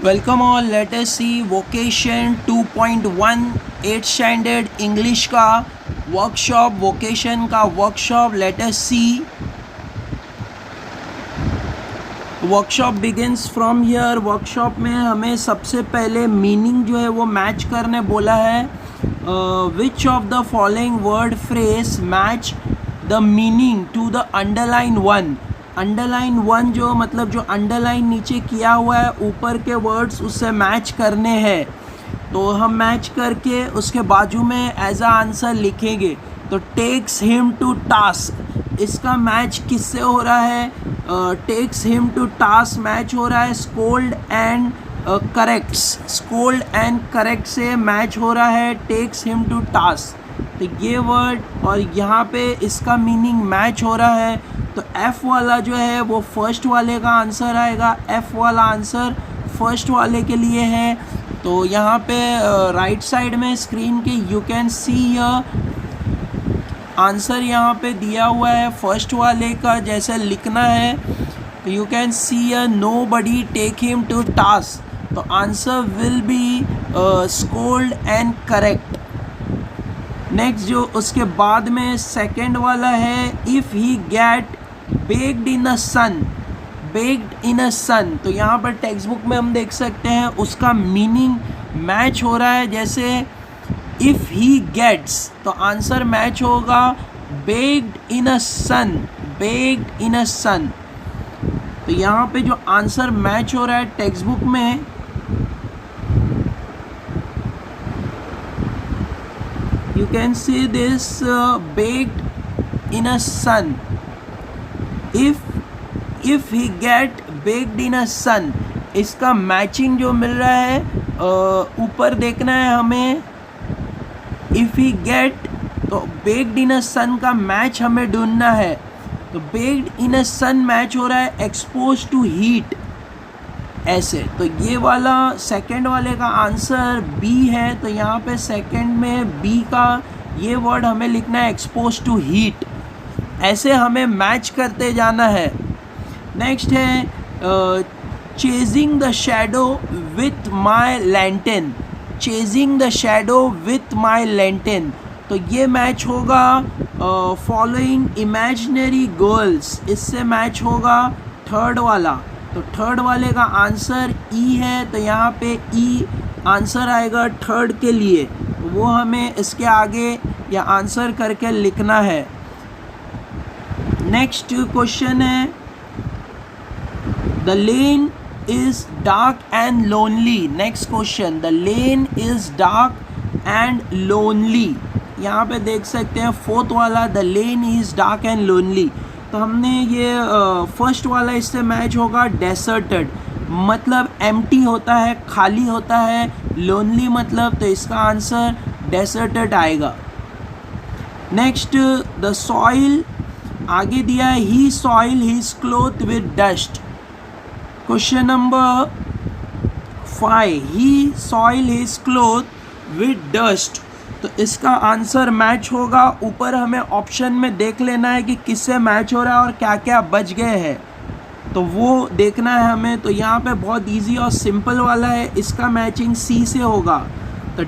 Welcome all, let us see vocation 2.1 8th standard English का workshop, vocation का workshop. Let us see workshop begins from here. Workshop में हमें सबसे पहले meaning जो है वो मैच करने बोला है। Which of the following word phrase match the meaning to the underline one. Underline one जो मतलब जो अंडरलाइन नीचे किया हुआ है ऊपर के वर्ड्स उससे मैच करने हैं, तो हम मैच करके उसके बाजू में एज आ आंसर लिखेंगे। तो टेक्स हिम टू टास्क, इसका मैच किससे हो रहा है? Takes him to task match हो रहा है scolds and corrects. Scold and correct से मैच हो रहा है टेक्स हिम टू टास्क। तो ये वर्ड और यहाँ पे इसका मीनिंग मैच हो रहा है। तो F वाला जो है वो फर्स्ट वाले का आंसर आएगा। F वाला आंसर फर्स्ट वाले के लिए है। तो यहाँ पे राइट साइड में स्क्रीन के यू कैन सी आंसर यहाँ पे दिया हुआ है फर्स्ट वाले का जैसे लिखना है। तो you can see nobody take him to task. तो answer will be scolded and correct. Next जो उसके बाद में सेकंड वाला है, if he get baked in a sun. Baked in a sun, तो यहाँ पर टेक्स्ट बुक में हम देख सकते हैं उसका मीनिंग मैच हो रहा है। जैसे इफ़ ही गेट्स, तो आंसर मैच होगा baked in a sun. Baked in a sun, तो यहाँ पे जो आंसर मैच हो रहा है टेक्स्ट बुक में, you can see this baked in a sun. If he get baked in a sun, इसका मैचिंग जो मिल रहा है ऊपर देखना है हमें। if he get, तो baked in a sun का मैच हमें ढूंढना है। तो baked in a sun match हो रहा है exposed to heat ऐसे। तो ये वाला सेकंड वाले का आंसर बी है। तो यहाँ पे सेकंड में बी का ये वर्ड हमें लिखना है एक्सपोज टू हीट। ऐसे हमें मैच करते जाना है। नेक्स्ट है chasing the shadow with my lantern. Chasing the shadow with my lantern, तो ये मैच होगा फॉलोइंग इमेजिनरी गर्ल्स। इससे मैच होगा थर्ड वाला। तो थर्ड वाले का आंसर ई है। तो यहाँ पे ई आंसर आएगा थर्ड के लिए, तो वो हमें इसके आगे या आंसर करके लिखना है। नेक्स्ट क्वेश्चन है, the lane is dark and lonely. Next question, the lane is dark and lonely. यहाँ पे देख सकते हैं फोर्थ वाला, the lane is dark and lonely. तो हमने ये फर्स्ट वाला इससे मैच होगा डेसर्टेड, मतलब एम्प्टी होता है, खाली होता है। लोनली मतलब, तो इसका आंसर डेसर्टेड आएगा। नेक्स्ट द सॉइल, आगे दिया है he soil his cloth with dust. Question number 5, he soil his cloth with dust. तो इसका आंसर मैच होगा, ऊपर हमें ऑप्शन में देख लेना है कि किससे मैच हो रहा है और क्या क्या बच गए हैं, तो वो देखना है हमें। तो यहाँ पे बहुत इजी और सिंपल वाला है, इसका मैचिंग सी से होगा। तो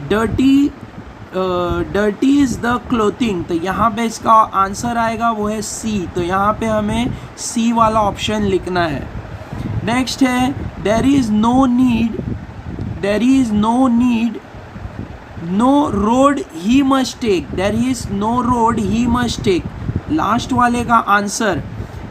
डर्टी इज़ द क्लोथिंग, तो यहाँ पे इसका आंसर आएगा वो है सी। तो यहाँ पे हमें सी वाला ऑप्शन लिखना है। नेक्स्ट है there is no need no road he must take. There is no road he must take, last वाले का आंसर।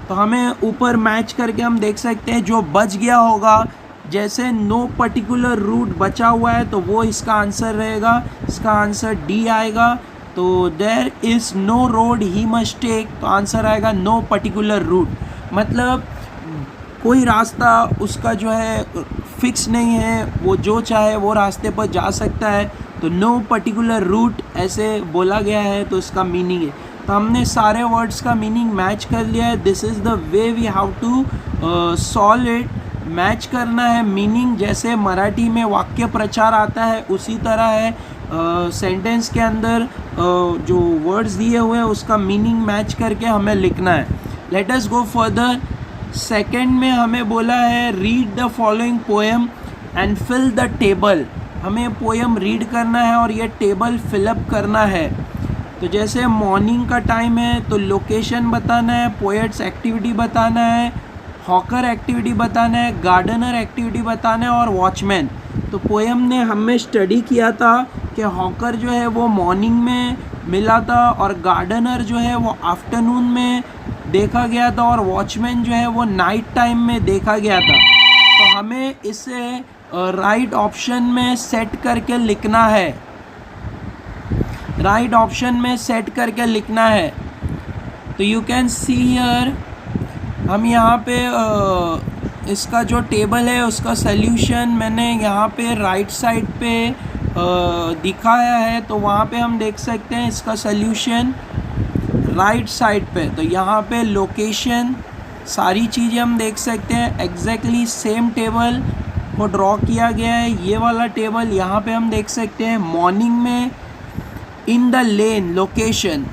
तो हमें ऊपर मैच करके हम देख सकते हैं जो बच गया होगा, जैसे नो पर्टिकुलर रूट बचा हुआ है तो वो इसका आंसर रहेगा। इसका आंसर डी आएगा। तो there is no road he must take, तो आंसर आएगा नो पर्टिकुलर रूट, मतलब कोई रास्ता उसका जो है फिक्स नहीं है, वो जो चाहे वो रास्ते पर जा सकता है। तो नो पर्टिकुलर रूट ऐसे बोला गया है, तो इसका मीनिंग है। तो हमने सारे वर्ड्स का मीनिंग मैच कर लिया है। This is the way we how to solve it. Match करना है मीनिंग, जैसे मराठी में वाक्य प्रचार आता है उसी तरह है। सेंटेंस के अंदर जो वर्ड्स दिए हुए हैं उसका मीनिंग मैच करके हमें लिखना है। Let us go further. Second में हमें बोला है read the following poem and fill the table. हमें पोएम रीड करना है और ये टेबल फिलअप करना है। तो जैसे मॉर्निंग का टाइम है तो लोकेशन बताना है, पोएट्स एक्टिविटी बताना है, हॉकर एक्टिविटी बताना है, गार्डनर एक्टिविटी बताना है और वॉचमैन। तो पोएम ने हमें स्टडी किया था कि हॉकर जो है वो मॉर्निंग में मिला था और गार्डनर जो है वो आफ्टरनून में देखा गया था और वॉचमैन जो है वो नाइट टाइम में देखा गया था। तो हमें इसे राइट ऑप्शन में सेट करके लिखना है, राइट ऑप्शन में सेट करके लिखना है। तो यू कैन सी हियर, हम यहाँ पे इसका जो टेबल है उसका सल्यूशन मैंने यहाँ पे राइट साइड पे दिखाया है। तो वहाँ पे हम देख सकते हैं इसका सल्यूशन राइट साइड पे। तो यहाँ पे लोकेशन सारी चीज़ें हम देख सकते हैं, एग्जैक्टली सेम टेबल को ड्रॉ किया गया है। ये वाला टेबल यहाँ पे हम देख सकते हैं मॉर्निंग में इन द लेन लोकेशन।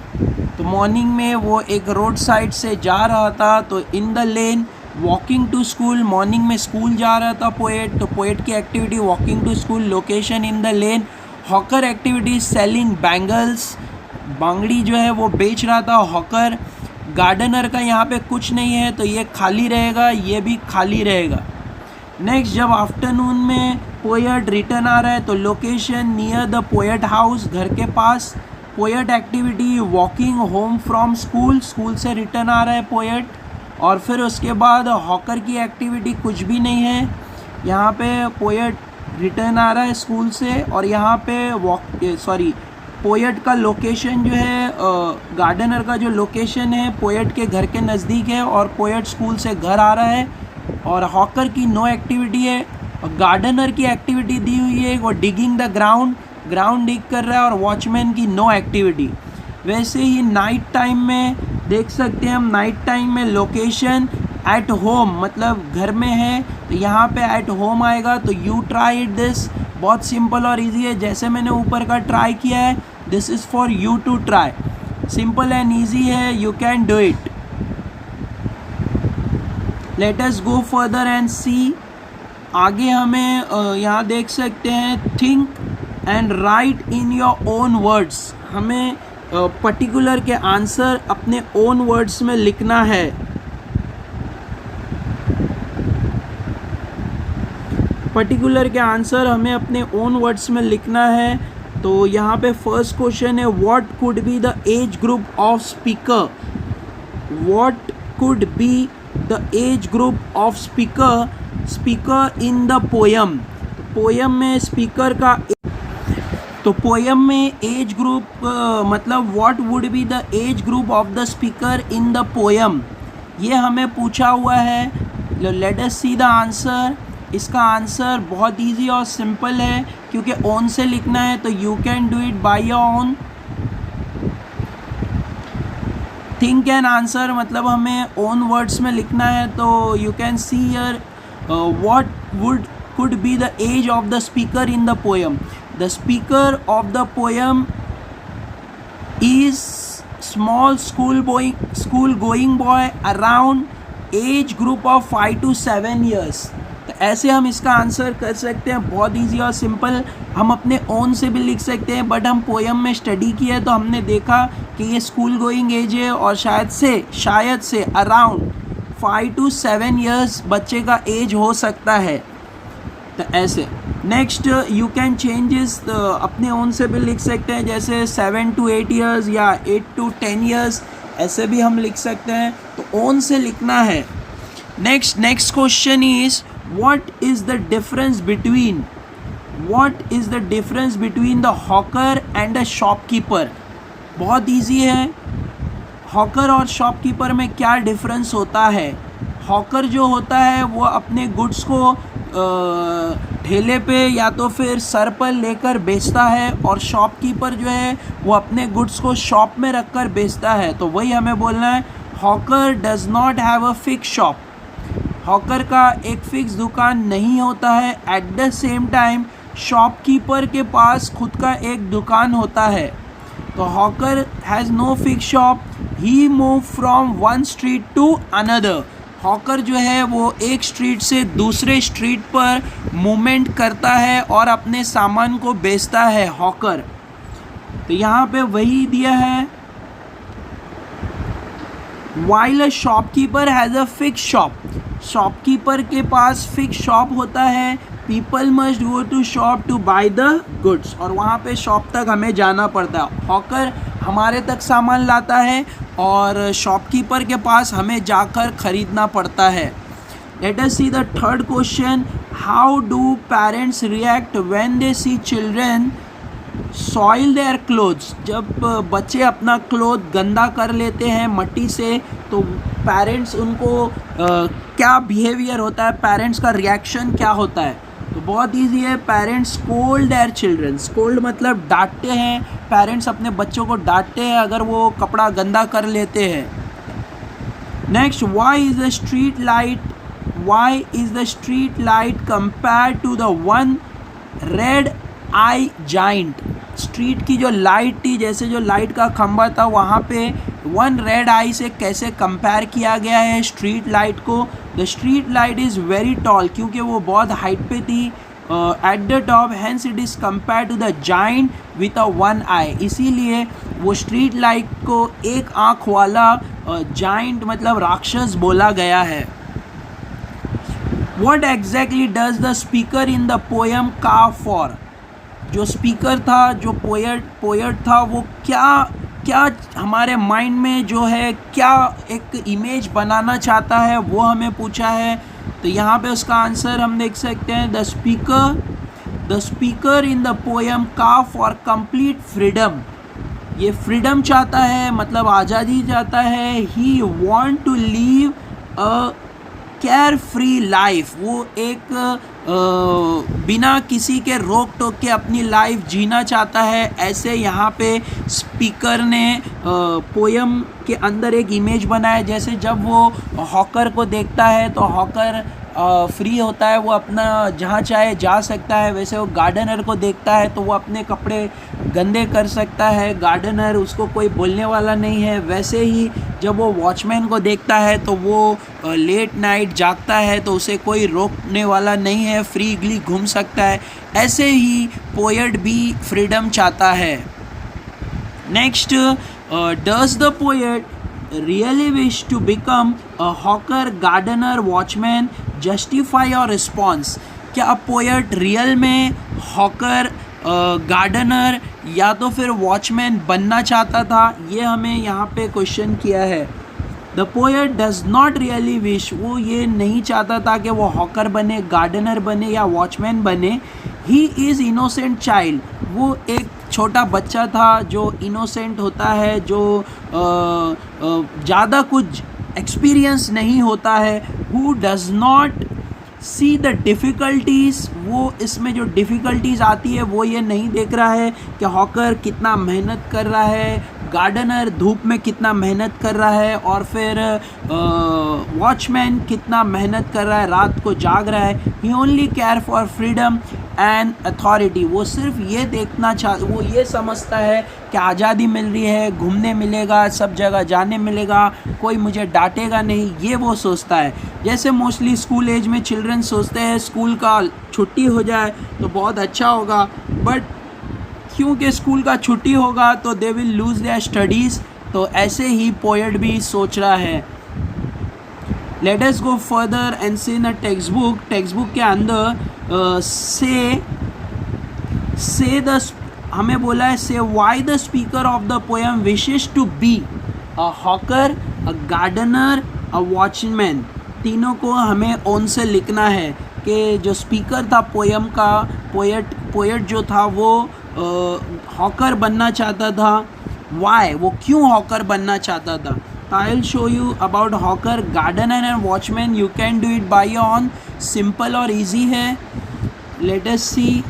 तो मॉर्निंग में वो एक रोड साइड से जा रहा था, तो in the lane walking to school, morning में स्कूल जा रहा था पोएट, तो पोएट की activity walking to school, location in the lane. Hawker activity selling bangles, बांगड़ी जो है वो बेच रहा था हॉकर। गार्डनर का यहाँ पे कुछ नहीं है तो ये खाली रहेगा, ये भी खाली रहेगा। नेक्स्ट, जब आफ्टरनून में पोएट रिटर्न आ रहा है तो location near the poet house, घर के पास। Poet activity walking home from school, school से रिटर्न आ रहा है पोएट। और फिर उसके बाद हॉकर की एक्टिविटी कुछ भी नहीं है, यहाँ पे पोएट रिटर्न आ रहा है स्कूल से और यहाँ पे पोएट का लोकेशन जो है गार्डनर का जो लोकेशन है पोएट के घर के नज़दीक है और पोएट स्कूल से घर आ रहा है। और हॉकर की नो एक्टिविटी है और गार्डनर की एक्टिविटी दी हुई है, वो डिगिंग द ग्राउंड डिग कर रहा है और वॉचमैन की नो एक्टिविटी। वैसे ही नाइट टाइम में देख सकते हैं हम, नाइट टाइम में लोकेशन एट होम मतलब घर में है, तो यहाँ पे एट होम आएगा। तो यू ट्राई इट दिस, बहुत सिंपल और इजी है, जैसे मैंने ऊपर का ट्राई किया है, this is for you to try. Simple and easy है, you can do it. Let us go further and see. आगे हमें यहाँ देख सकते हैं think and write in your own words. हमें पर्टिकुलर के आंसर अपने ओन वर्ड्स में लिखना है। पर्टिकुलर के आंसर हमें अपने ओन वर्ड्स में लिखना है। तो यहाँ पे फर्स्ट क्वेश्चन है, what could be the age group of speaker. What could be the age group of speaker in the poem. Poem में स्पीकर का, तो पोएम में एज ग्रुप मतलब what would be the age group of the speaker in the poem, ये हमें पूछा हुआ है। Let us see the answer. इसका आंसर बहुत इजी और सिंपल है, क्योंकि ओन से लिखना है तो you can do it by your own. Think and answer मतलब हमें ओन वर्ड्स में लिखना है। तो you can see here what could be the age of the speaker in the poem. The speaker of the poem is small school going boy around age group of 5 to 7 years. तो ऐसे हम इसका answer कर सकते हैं, बहुत easy और simple. हम अपने ओन से भी लिख सकते हैं, बट हम पोएम में स्टडी किए तो हमने देखा कि ये स्कूल गोइंग एज है और शायद से अराउंड 5 to 7 years बच्चे का एज हो सकता है। तो ऐसे नेक्स्ट यू कैन चेंजेस अपने ओन से भी लिख सकते हैं, जैसे 7 to 8 years या 8 to 10 years, ऐसे भी हम लिख सकते हैं। तो ओन से लिखना है। Next question is what is the difference between the hawker and the shopkeeper. बहुत ईजी है, हॉकर और शॉपकीपर में क्या डिफरेंस होता है। हॉकर जो होता है वो अपने गुड्स को ठेले पे या तो फिर सर पर लेकर बेचता है, और शॉपकीपर जो है वो अपने गुड्स को शॉप में रख कर बेचता है। तो वही हमें बोलना है, hawker does not have a fix shop. Hawker का एक फिक्स दुकान नहीं होता है। At the same time shopkeeper के पास खुद का एक दुकान होता है। तो hawker has no fix shop, he move from one street to another. Hawker जो है वो एक स्ट्रीट से दूसरे स्ट्रीट पर मूवमेंट करता है और अपने सामान को बेचता है, हॉकर। तो यहाँ पे वही दिया है, while a shopkeeper has a fix shop, shopkeeper के पास फिक्स शॉप होता है, people must go to shop to buy the goods, और वहाँ पे शॉप तक हमें जाना पड़ता है। हॉकर हमारे तक सामान लाता है और शॉपकीपर के पास हमें जाकर ख़रीदना पड़ता है। Let us see the third question, how do parents react when they see children soil their clothes, जब बच्चे अपना क्लोथ गंदा कर लेते हैं मट्टी से, तो पेरेंट्स उनको क्या बिहेवियर होता है, पेरेंट्स का रिएक्शन क्या होता है। तो बहुत ईजी है, parents scold their children, scold मतलब डांटते हैं, पेरेंट्स अपने बच्चों को डांटते हैं अगर वो कपड़ा गंदा कर लेते हैं। Next, why is the street light compare to the one red eye giant, street की जो लाइट थी, जैसे जो लाइट का खंभा था वहाँ पे वन रेड आई से कैसे कंपेयर किया गया है स्ट्रीट लाइट को। The street light is very tall, क्योंकि वो बहुत हाइट पे थी at the top, hence it is compare to the giant with a one eye, इसीलिए वो स्ट्रीट लाइट को एक आँख वाला जाइंट मतलब राक्षस बोला गया है। What exactly does the speaker in the poem carve for? जो स्पीकर था, जो पोएट था, वो क्या हमारे माइंड में जो है क्या एक इमेज बनाना चाहता है, वो हमें पूछा है। तो यहाँ पे उसका आंसर हम देख सकते हैं, the speaker in the poem carve for complete freedom, ये फ्रीडम चाहता है मतलब आज़ादी चाहता है। He want to live a carefree life, वो एक बिना किसी के रोक टोक के अपनी लाइफ जीना चाहता है। ऐसे यहाँ पे स्पीकर ने पोयम के अंदर एक इमेज बनाया, जैसे जब वो हॉकर को देखता है तो हॉकर फ्री होता है, वो अपना जहाँ चाहे जा सकता है। वैसे वो गार्डनर को देखता है तो वो अपने कपड़े गंदे कर सकता है, गार्डनर उसको कोई बोलने वाला नहीं है। वैसे ही जब वो वॉचमैन को देखता है तो वो लेट नाइट जागता है तो उसे कोई रोकने वाला नहीं है, फ्रीली घूम सकता है। ऐसे ही पोएट भी फ्रीडम चाहता है। Next, does the poet really wish to become a hawker, gardener, watchman? Justify your response. क्या पोएट रियल में हॉकर, गार्डनर या तो फिर वॉचमैन बनना चाहता था, ये हमें यहाँ पे क्वेश्चन किया है। The poet does not really wish, वो ये नहीं चाहता था कि वो हॉकर बने, गार्डनर बने या वॉचमैन बने। ही इज़ इनोसेंट चाइल्ड, वो एक छोटा बच्चा था जो इनोसेंट होता है, जो ज़्यादा कुछ एक्सपीरियंस नहीं होता है। Who does not see the difficulties, वो इसमें जो डिफ़िकल्टीज़ आती है वो ये नहीं देख रहा है कि हॉकर कितना मेहनत कर रहा है, गार्डनर धूप में कितना मेहनत कर रहा है, और फिर वॉचमैन कितना मेहनत कर रहा है, रात को जाग रहा है। He only care for freedom and authority, वो सिर्फ ये देखना वो ये समझता है कि आज़ादी मिल रही है, घूमने मिलेगा, सब जगह जाने मिलेगा, कोई मुझे डांटेगा नहीं, ये वो सोचता है। जैसे मोस्टली स्कूल एज में चिल्ड्रन सोचते हैं स्कूल का छुट्टी हो जाए तो बहुत अच्छा होगा, बट क्योंकि स्कूल का छुट्टी होगा तो they will lose their studies, तो ऐसे ही पोएट भी सोच रहा है। Let us go further and see in a text book के अंदर से द हमें बोला है say why the speaker of the poem wishes to be a hawker, a gardener, a watchman. तीनों को हमें ऑन से लिखना है कि जो स्पीकर था पोएम का, पोएट जो था वो हॉकर बनना चाहता था। वाई, वो क्यों हॉकर बनना चाहता था? I will show you about hawker, gardener and watchman. You can do it by your own, simple और इजी है। Let us see.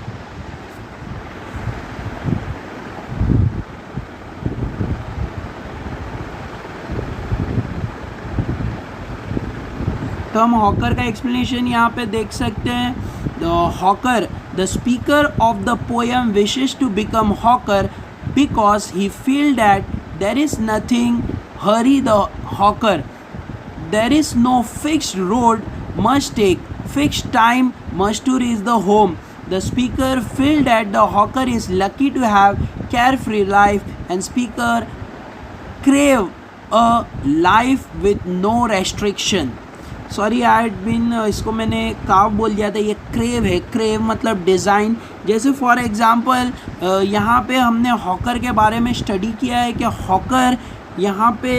तो हम हॉकर का एक्सप्लेनेशन यहाँ पे देख सकते हैं। The hawker, the speaker of the poem wishes to become hawker because he feel that there is nothing hurry the hawker. There is no fixed road must take, fixed time must to reach the home. The speaker felt that the hawker is lucky to have carefree life and speaker crave a life with no restriction. Sorry I had been, इसको मैंने काव बोल दिया था, ये crave है. Crave मतलब design. जैसे फॉर एग्ज़ाम्पल यहाँ पे हमने हॉकर के बारे में स्टडी किया है कि हॉकर यहाँ पे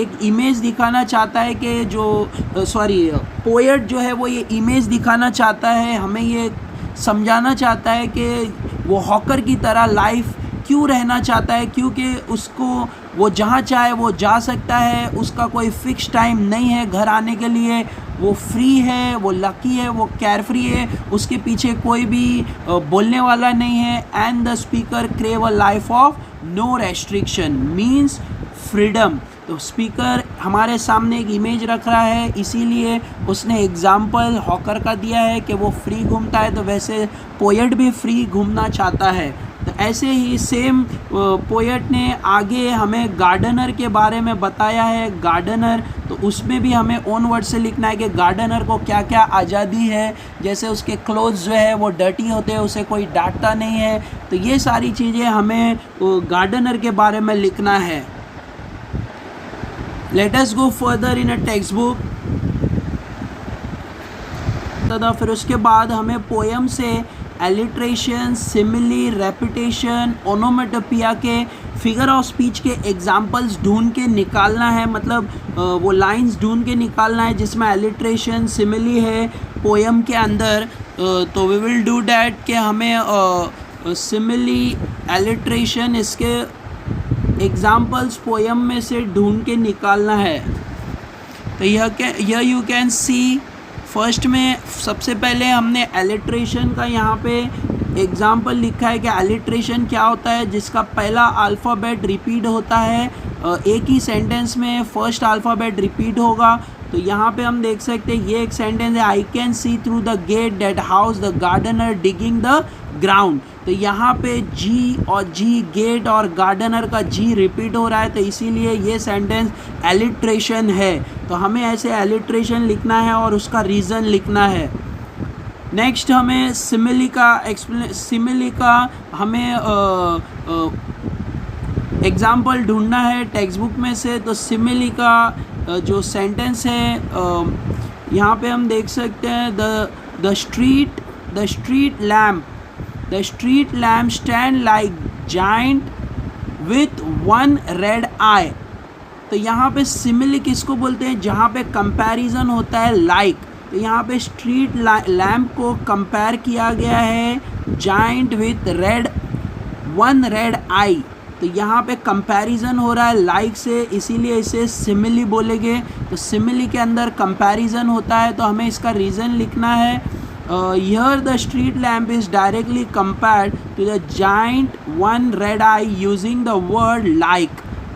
एक इमेज दिखाना चाहता है कि जो पोएट जो है वो ये इमेज दिखाना चाहता है, हमें ये समझाना चाहता है कि वो हॉकर की तरह लाइफ क्यों रहना चाहता है, क्योंकि उसको वो जहाँ चाहे वो जा सकता है, उसका कोई फिक्स टाइम नहीं है घर आने के लिए, वो फ्री है, वो लकी है, वो केयरफ्री है, उसके पीछे कोई भी बोलने वाला नहीं है. And the speaker crave a life of no restriction means freedom. तो स्पीकर हमारे सामने एक इमेज रख रहा है, इसीलिए उसने एग्जाम्पल हॉकर का दिया है कि वो फ्री घूमता है, तो वैसे पोएट भी फ्री घूमना चाहता है. तो ऐसे ही सेम पोएट ने आगे हमें गार्डनर के बारे में बताया है. गार्डनर, तो उसमें भी हमें ओन वर्ड से लिखना है कि गार्डनर को क्या क्या आज़ादी है. जैसे उसके क्लोथ्स जो है वो डर्टी होते हैं, उसे कोई डांटता नहीं है. तो ये सारी चीज़ें हमें गार्डनर के बारे में लिखना है. Let us go further in a textbook. फिर उसके बाद हमें पोएम से एलिट्रेशन, सिमिली, रेपिटेशन, ओनोमेटोपिया के फिगर ऑफ स्पीच के एग्जाम्पल्स ढूंढ के निकालना है. मतलब वो लाइंस ढूंढ के निकालना है जिसमें एलिट्रेशन, सिमिली है पोएम के अंदर. तो वी विल डू डैट कि हमें सिमिली, एलिट्रेशन, इसके एग्जाम्पल्स पोएम में से ढूंढ के निकालना है. तो यह यू कैन सी फर्स्ट में सबसे पहले हमने एलिट्रेशन का यहाँ पे एग्जाम्पल लिखा है कि एलिट्रेशन क्या होता है, जिसका पहला अल्फ़ाबेट रिपीट होता है. एक ही सेंटेंस में फर्स्ट अल्फ़ाबेट रिपीट होगा. तो यहाँ पे हम देख सकते हैं ये एक सेंटेंस है, I can see through the gate that house the gardener digging the ground. तो यहाँ पे जी और जी, गेट और गार्डनर का जी रिपीट हो रहा है, तो इसीलिए ये सेंटेंस एलिट्रेशन है. तो हमें ऐसे एलिट्रेशन लिखना है और उसका रीज़न लिखना है. नेक्स्ट हमें सिमिली का हमें एग्ज़ाम्पल ढूंढना है टेक्स्ट बुक में से. तो सिमिली का जो सेंटेंस है यहाँ पे हम देख सकते हैं, the street lamp stand like giant with one red eye. तो यहाँ पे सिमिली किसको बोलते हैं, जहाँ पे कंपैरिजन होता है लाइक. तो यहाँ पे स्ट्रीट लैम्प को कंपेयर किया गया है giant with one red eye. तो यहाँ पे कंपैरिजन हो रहा है लाइक से, इसीलिए इसे सिमिली बोलेंगे. तो सिमिली के अंदर कंपैरिजन होता है, तो हमें इसका रीज़न लिखना है. Here the street lamp is directly compared to the giant one red eye using the word like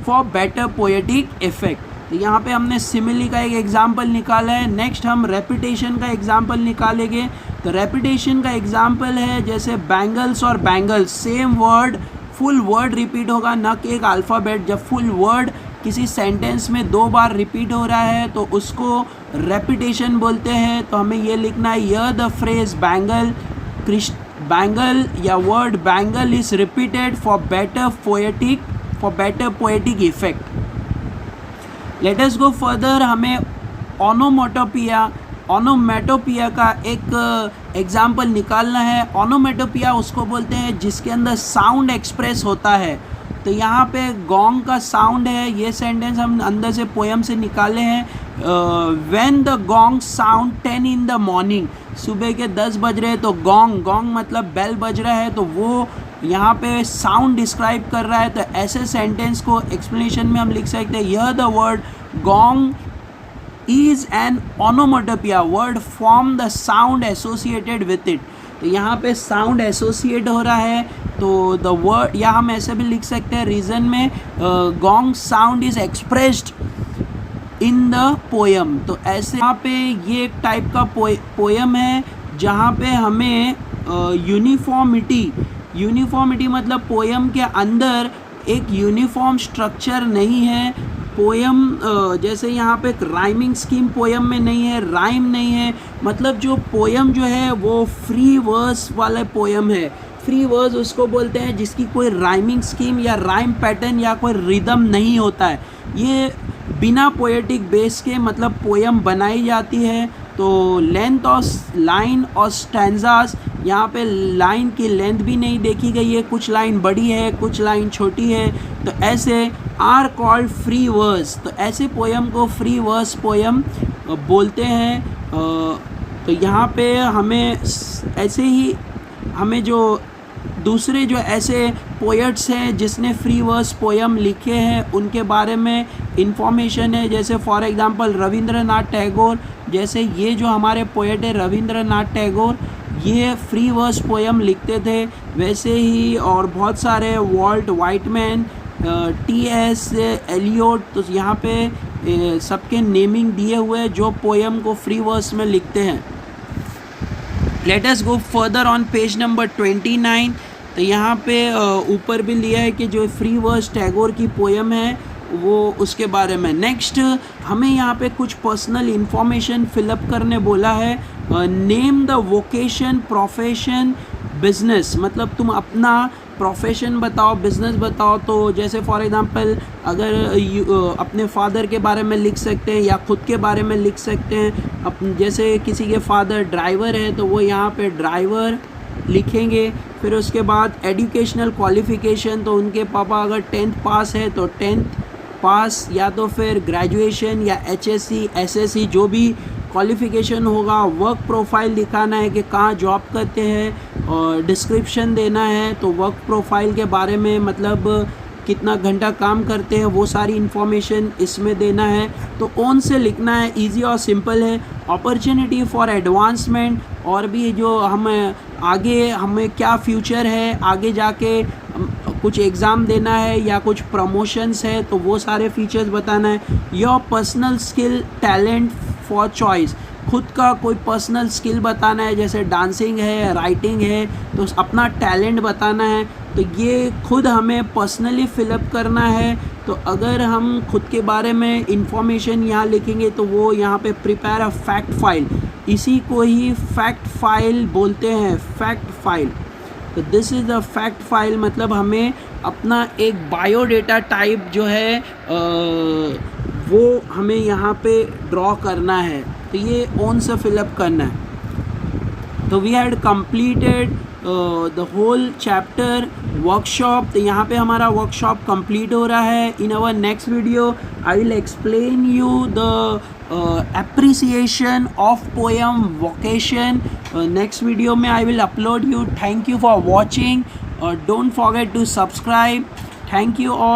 for better poetic effect. तो यहाँ पे हमने सिमिली का एक एग्जाम्पल निकाला है. नेक्स्ट हम रेपिटेशन का एग्जाम्पल निकालेंगे. तो रेपिटेशन का एग्जाम्पल है जैसे बैंगल्स और bangles, same word, full word repeat होगा, न कि एक अल्फ़ाबेट. जब फुल वर्ड किसी सेंटेंस में 2 बार रिपीट हो रहा है तो उसको रेपिटेशन बोलते हैं. तो हमें ये लिखना है, हियर द फ्रेज बैंगल या word bangle is repeated for better poetic effect. Late us go further. हमें ओनोमेटोपिया का एक एग्जाम्पल निकालना है. ओनोमेटोपिया उसको बोलते हैं जिसके अंदर साउंड एक्सप्रेस होता है. तो यहाँ पे गोंग का साउंड है. ये सेंटेंस हम अंदर से पोएम से निकाले हैं. When the gong sound 10 in the morning, सुबह के 10 बज रहे हैं. तो गोंग मतलब बेल बज रहा है, तो वो यहाँ पे साउंड डिस्क्राइब कर रहा है. तो ऐसे सेंटेंस को एक्सप्लेनेशन में हम लिख सकते हैं, here the word gong is an onomatopoeia word form the sound associated with it. तो यहाँ पे साउंड एसोसिएट हो रहा है, तो द वर्ड, या हम ऐसे भी लिख सकते हैं रीज़न में, gong sound is expressed in the poem. तो ऐसे यहाँ पे ये एक टाइप का पोएम है जहाँ पे हमें यूनिफॉर्मिटी मतलब पोएम के अंदर एक यूनिफॉर्म स्ट्रक्चर नहीं है. पोयम जैसे यहाँ पे एक राइमिंग स्कीम पोयम में नहीं है, राइम नहीं है, मतलब जो पोयम जो है वो फ्री वर्स वाला पोयम है। फ्री वर्स उसको बोलते हैं जिसकी कोई राइमिंग स्कीम या राइम पैटर्न या कोई रिदम नहीं होता है। ये बिना पोएटिक बेस के मतलब पोयम बनाई जाती है। तो लेंथ ऑफ लाइन और स्टैंजास, यहाँ पे लाइन की लेंथ भी नहीं देखी गई है, कुछ लाइन बड़ी है कुछ लाइन छोटी है, तो ऐसे आर कॉल्ड फ्री वर्स। तो ऐसे पोयम को फ्री वर्स पोयम बोलते हैं। तो यहाँ पे हमें ऐसे ही हमें जो दूसरे जो ऐसे पोएट्स हैं जिसने फ्री वर्स पोयम लिखे हैं उनके बारे में इंफॉर्मेशन है। जैसे फॉर एग्जांपल रविंद्रनाथ टैगोर, जैसे ये जो हमारे पोएट है रविंद्रनाथ टैगोर, ये फ्री वर्स पोयम लिखते थे। वैसे ही और बहुत सारे वॉल्ट वाइटमैन, टी.एस. एलियोट, तो यहाँ पे सबके नेमिंग दिए हुए जो पोयम को फ्री वर्स में लिखते हैं। Late us go further on page number 29। तो यहाँ पे ऊपर भी लिया है कि जो फ्री वर्स टैगोर की पोयम है वो उसके बारे में। नेक्स्ट हमें यहाँ पे कुछ पर्सनल इन्फॉर्मेशन फिलअप करने बोला है। Name the vocation, profession, business, मतलब तुम अपना प्रोफेशन बताओ, बिजनेस बताओ। तो जैसे फॉर एग्जांपल अगर अपने फादर के बारे में लिख सकते हैं या खुद के बारे में लिख सकते हैं। जैसे किसी के फादर ड्राइवर है तो वो यहाँ पे ड्राइवर लिखेंगे। फिर उसके बाद एजुकेशनल क्वालिफ़िकेशन, तो उनके पापा अगर 10th पास है तो 10th पास, या तो फिर ग्रेजुएशन या HSC SSC जो भी क्वालिफ़िकेशन होगा। वर्क प्रोफाइल दिखाना है कि कहाँ जॉब करते हैं, और डिस्क्रिप्शन देना है तो वर्क प्रोफाइल के बारे में, मतलब कितना घंटा काम करते हैं वो सारी इन्फॉर्मेशन इसमें देना है। तो ओन से लिखना है, इजी और सिंपल है। अपॉर्चुनिटी फॉर एडवांसमेंट, और भी जो आगे हमें क्या फ्यूचर है, आगे जाके कुछ एग्ज़ाम देना है या कुछ प्रमोशंस है तो वो सारे फीचर्स बताना है। Your personal skill, talent for choice, खुद का कोई पर्सनल स्किल बताना है, जैसे डांसिंग है, राइटिंग है, तो अपना टैलेंट बताना है। तो ये खुद हमें पर्सनली फिलअप करना है। तो अगर हम खुद के बारे में इंफॉर्मेशन यहाँ लिखेंगे तो वो यहाँ पे प्रिपेयर अ फैक्ट फाइल, इसी को ही फैक्ट फाइल बोलते हैं, फैक्ट फाइल। तो this is a fact file, मतलब हमें अपना एक बायोडेटा टाइप जो है वो हमें यहाँ पे ड्रॉ करना है। तो ये ओन से फिलअप करना है। तो we had completed the whole chapter workshop. तो यहाँ पे हमारा वर्कशॉप कंप्लीट हो रहा है। In our next video I will explain you the appreciation of poem vocation. Next video में I will upload you. Thank you for watching. Don't forget to subscribe. Thank you all.